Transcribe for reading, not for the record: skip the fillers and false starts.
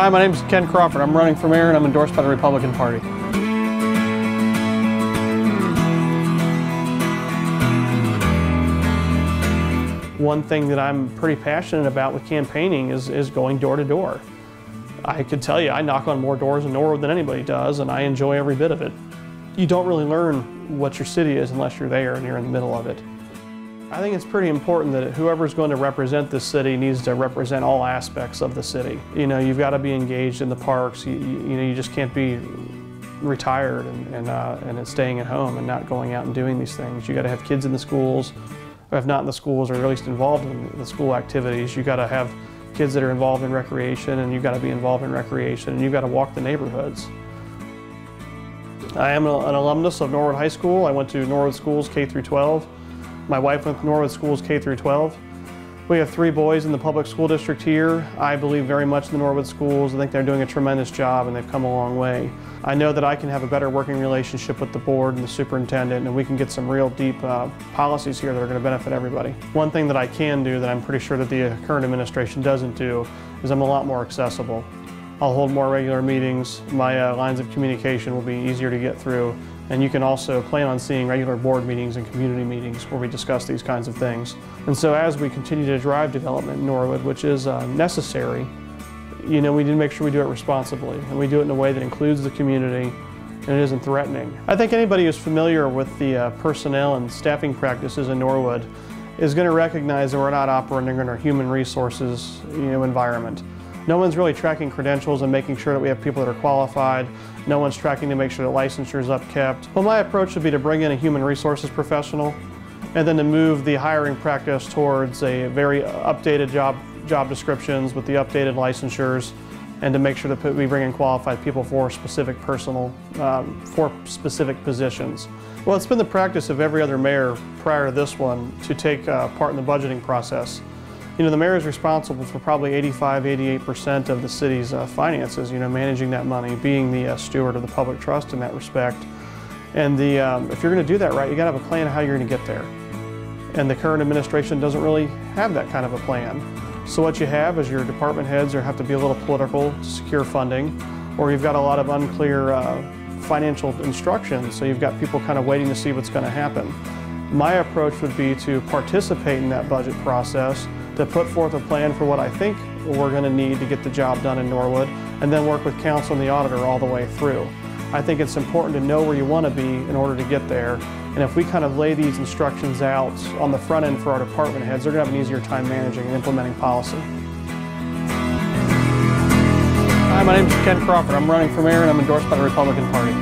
Hi, my name is Ken Crawford. I'm running for mayor and I'm endorsed by the Republican Party. One thing that I'm pretty passionate about with campaigning is going door to door. I could tell you I knock on more doors in Norwood than anybody does, and I enjoy every bit of it. You don't really learn what your city is unless you're there and you're in the middle of it. I think it's pretty important that whoever's going to represent this city needs to represent all aspects of the city. You know, you've got to be engaged in the parks. You just can't be retired and staying at home and not going out and doing these things. You got to have kids in the schools, or if not in the schools, or at least involved in the school activities. You got to have kids that are involved in recreation, and you've got to be involved in recreation, and you've got to walk the neighborhoods. I am an alumnus of Norwood High School. I went to Norwood schools K through 12. My wife went to Norwood schools K through 12. We have 3 boys in the public school district here. I believe very much in the Norwood schools. I think they're doing a tremendous job and they've come a long way. I know that I can have a better working relationship with the board and the superintendent, and we can get some real deep policies here that are going to benefit everybody. One thing that I can do that I'm pretty sure that the current administration doesn't do is I'm a lot more accessible. I'll hold more regular meetings. My lines of communication will be easier to get through. And you can also plan on seeing regular board meetings and community meetings where we discuss these kinds of things. And so as we continue to drive development in Norwood, which is necessary, you know, we need to make sure we do it responsibly. And we do it in a way that includes the community and it isn't threatening. I think anybody who's familiar with the personnel and staffing practices in Norwood is going to recognize that we're not operating in our human resources, environment. No one's really tracking credentials and making sure that we have people that are qualified. No one's tracking to make sure that licensure is upkept. Well, my approach would be to bring in a human resources professional and then to move the hiring practice towards a very updated job descriptions with the updated licensures, and to make sure that we bring in qualified people for specific for specific positions. Well, it's been the practice of every other mayor prior to this one to take part in the budgeting process. You know, the mayor is responsible for probably 85–88% of the city's finances, managing that money, being the steward of the public trust in that respect. And if you're going to do that right, you got to have a plan of how you're going to get there. And the current administration doesn't really have that kind of a plan. So what you have is your department heads have to be a little political to secure funding, or you've got a lot of unclear financial instructions, so you've got people kind of waiting to see what's going to happen. My approach would be to participate in that budget process, to put forth a plan for what I think we're going to need to get the job done in Norwood, and then work with council and the auditor all the way through. I think it's important to know where you want to be in order to get there, and if we kind of lay these instructions out on the front end for our department heads, they're going to have an easier time managing and implementing policy. Hi, my name is Ken Crawford. I'm running for mayor and I'm endorsed by the Republican Party.